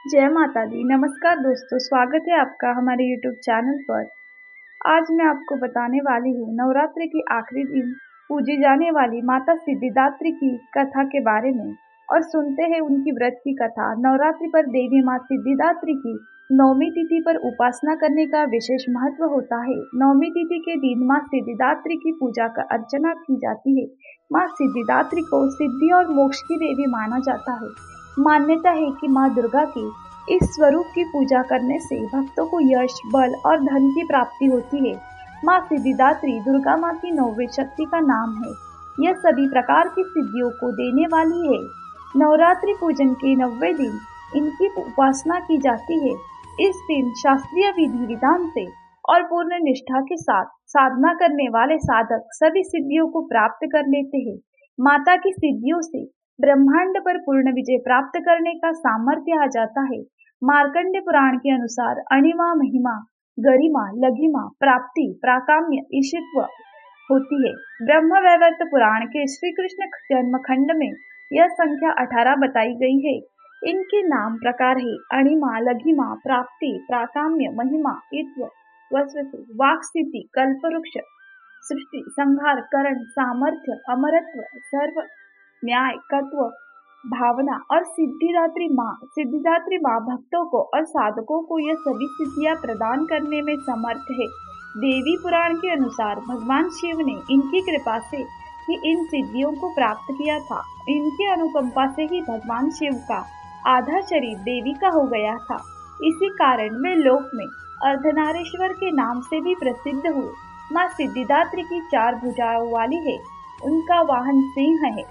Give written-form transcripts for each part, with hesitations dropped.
जय माता दी। नमस्कार दोस्तों, स्वागत है आपका हमारे यूट्यूब चैनल पर। आज मैं आपको बताने वाली हूँ नवरात्रि के आखिरी दिन पूजी जाने वाली माता सिद्धिदात्री की कथा के बारे में और सुनते हैं उनकी व्रत की कथा। नवरात्रि पर देवी माँ सिद्धिदात्री की नवमी तिथि पर उपासना करने का विशेष महत्व होता है। नवमी तिथि के दिन माँ सिद्धिदात्री की पूजा का अर्चना की जाती है। माँ सिद्धिदात्री को सिद्धि और मोक्ष की देवी माना जाता है। मान्यता है कि माँ दुर्गा की इस स्वरूप की पूजा करने से भक्तों को यश, बल और धन की प्राप्ति होती है। माँ सिद्धिदात्री दुर्गा माँ की नौवीं शक्ति का नाम है। यह सभी प्रकार की सिद्धियों को देने वाली है। नवरात्रि पूजन के 90वें दिन इनकी उपासना की जाती है। इस दिन शास्त्रीय विधि विधान से और पूर्ण निष्ठा के साथ साधना करने वाले साधक सभी सिद्धियों को प्राप्त कर लेते हैं। माता की सिद्धियों से ब्रह्मांड पर पूर्ण विजय प्राप्त करने का सामर्थ्य आ जाता है। मार्कंडे पुराण के अनुसार अणिमा, महिमा, गरिमा, लघिमा, प्राप्ति, प्राकाम्य, ईशित्व होती है। ब्रह्म वैवर्त पुराण के श्री कृष्ण जन्म खंड में यह संख्या 18 बताई गई है। इनके नाम प्रकार है अणिमा, लघिमा, प्राप्ति, प्राकाम्य, महिमा, ईत्व, वस्वसु, वाक स्थिति, कल्पवृक्ष, सृष्टि, संहार, करण, सामर्थ्य, अमरत्व, सर्व न्याय, तत्व, भावना और सिद्धिदात्री माँ भक्तों को और साधकों को यह सभी सिद्धियां प्रदान करने में समर्थ है। देवी पुराण के अनुसार भगवान शिव ने इनकी कृपा से ही इन सिद्धियों को प्राप्त किया था। इनकी अनुकंपा से ही भगवान शिव का आधा शरीर देवी का हो गया था। इसी कारण वे लोक में अर्धनारीश्वर के नाम से भी प्रसिद्ध हुए। माँ सिद्धिदात्री की 4 भुजाओं वाली है। उनका वाहन सिंह है।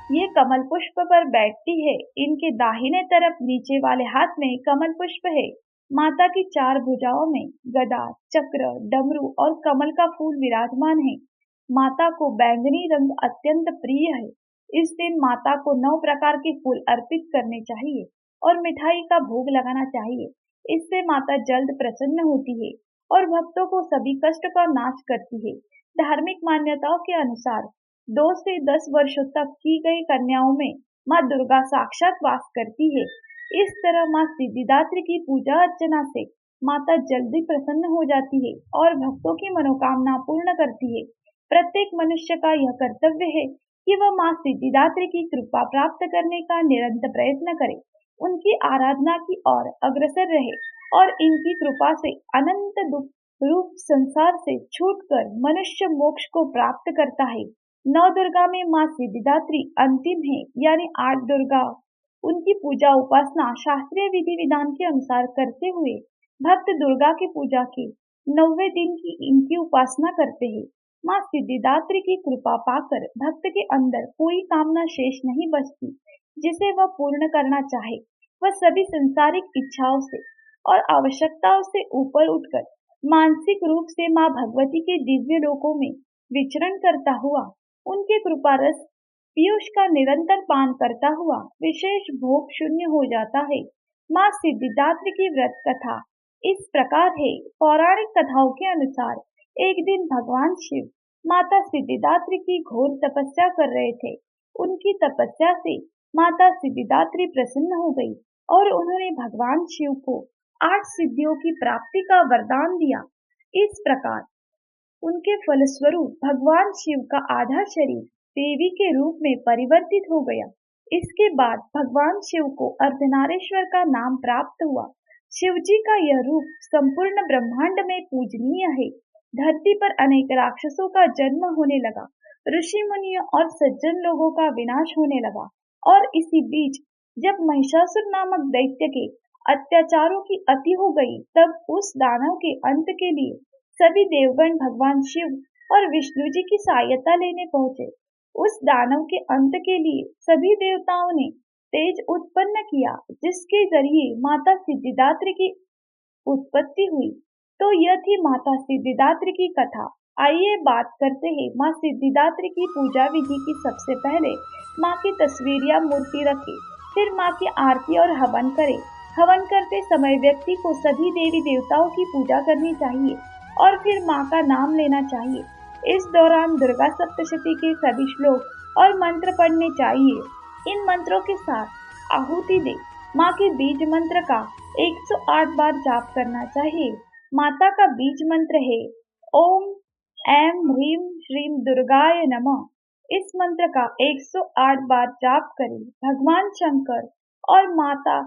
ये कमल पुष्प पर बैठती है। इनके दाहिने तरफ नीचे वाले हाथ में कमल पुष्प है। माता की 4 भुजाओं में गदा, चक्र, डमरू और कमल का फूल विराजमान है। माता को बैंगनी रंग अत्यंत प्रिय है। इस दिन माता को 9 प्रकार के फूल अर्पित करने चाहिए और मिठाई का भोग लगाना चाहिए। इससे माता जल्द प्रसन्न होती है और भक्तों को सभी कष्ट का नाश करती है। धार्मिक मान्यताओं के अनुसार 2 से 10 वर्षों तक की गई कन्याओं में माँ दुर्गा साक्षात वास करती है। इस तरह माँ सिद्धिदात्री की पूजा अर्चना से माता जल्दी प्रसन्न हो जाती है और भक्तों की मनोकामना पूर्ण करती है। प्रत्येक मनुष्य का यह कर्तव्य है कि वह माँ सिद्धिदात्री की कृपा प्राप्त करने का निरंतर प्रयत्न करे, उनकी आराधना की ओर अग्रसर रहे और इनकी कृपा से अनंत दुख रूप संसार से छूटकर मनुष्य मोक्ष को प्राप्त करता है। 9 दुर्गा में माँ सिद्धिदात्री अंतिम है, यानी 8 दुर्गा। उनकी पूजा उपासना शास्त्रीय विधि विधान के अनुसार करते हुए भक्त दुर्गा की पूजा के 90वें दिन की इनकी उपासना करते हैं। माँ सिद्धिदात्री की कृपा पाकर भक्त के अंदर कोई कामना शेष नहीं बचती जिसे वह पूर्ण करना चाहे। वह सभी संसारिक इच्छाओं से और आवश्यकताओं से ऊपर उठकर मानसिक रूप से माँ भगवती के दिव्य लोकों में विचरण करता हुआ उनके कृपा रस पीयूष का निरंतर पान करता हुआ विशेष भोग शून्य हो जाता है। माँ सिद्धिदात्री की व्रत कथा इस प्रकार है। पौराणिक कथाओं के अनुसार एक दिन भगवान शिव माता सिद्धिदात्री की घोर तपस्या कर रहे थे। उनकी तपस्या से माता सिद्धिदात्री प्रसन्न हो गई और उन्होंने भगवान शिव को 8 सिद्धियों की प्राप्ति का वरदान दिया। इस प्रकार उनके फलस्वरूप भगवान शिव का आधा शरीर देवी के रूप में परिवर्तित हो गया। इसके बाद भगवान शिव को अर्धनारीश्वर का नाम प्राप्त हुआ। शिव जी का यह रूप संपूर्ण ब्रह्मांड में पूजनीय है। धरती पर अनेक राक्षसों का जन्म होने लगा। ऋषि मुनियों और सज्जन लोगों का विनाश होने लगा और इसी बीच जब महिषासुर नामक दैत्य के अत्याचारों की अति हो गई, तब उस दानव के अंत के लिए सभी देवगण भगवान शिव और विष्णु जी की सहायता लेने पहुंचे। उस दानव के अंत के लिए सभी देवताओं ने तेज उत्पन्न किया, जिसके जरिए माता सिद्धिदात्री की उत्पत्ति हुई। तो यह थी माता सिद्धिदात्री की कथा। आइए बात करते हैं माँ सिद्धिदात्री की पूजा विधि की। सबसे पहले माँ की तस्वीर या मूर्ति रखें, फिर माँ की आरती और हवन करें। हवन करते समय व्यक्ति को सभी देवी देवताओं की पूजा करनी चाहिए और फिर माँ का नाम लेना चाहिए। इस दौरान दुर्गा सप्तशती के सभी श्लोक और मंत्र पढ़ने चाहिए। इन मंत्रों के साथ आहुति दे। माँ के बीज मंत्र का 108 बार जाप करना चाहिए। माता का बीज मंत्र है ओम ऐं ह्रीं श्रीं दुर्गाय नमः। इस मंत्र का 108 बार जाप करें। भगवान शंकर और माता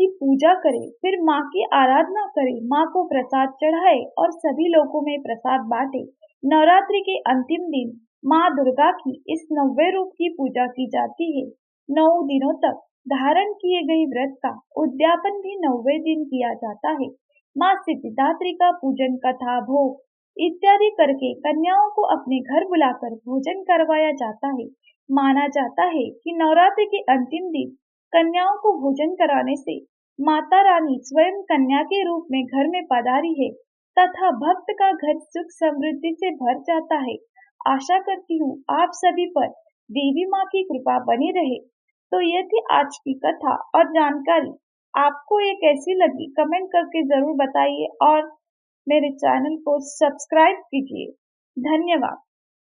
की पूजा करें, फिर माँ की आराधना करें, माँ को प्रसाद चढ़ाए और सभी लोगों में प्रसाद बांटे। नवरात्रि के अंतिम दिन माँ दुर्गा की इस 90 रूप की पूजा की जाती है। 9 दिनों तक धारण किए गए व्रत का उद्यापन भी 90 दिन किया जाता है। माँ सिद्धिदात्री का पूजन, कथा, भोग इत्यादि करके कन्याओं को अपने घर बुलाकर भोजन करवाया जाता है। माना जाता है कि नवरात्रि के अंतिम दिन कन्याओं को भोजन कराने से माता रानी स्वयं कन्या के रूप में घर में पधारी है तथा भक्त का घर सुख समृद्धि से भर जाता है। आशा करती हूँ आप सभी पर देवी माँ की कृपा बनी रहे। तो ये थी आज की कथा और जानकारी। आपको ये कैसी लगी कमेंट करके जरूर बताइए और मेरे चैनल को सब्सक्राइब कीजिए। धन्यवाद।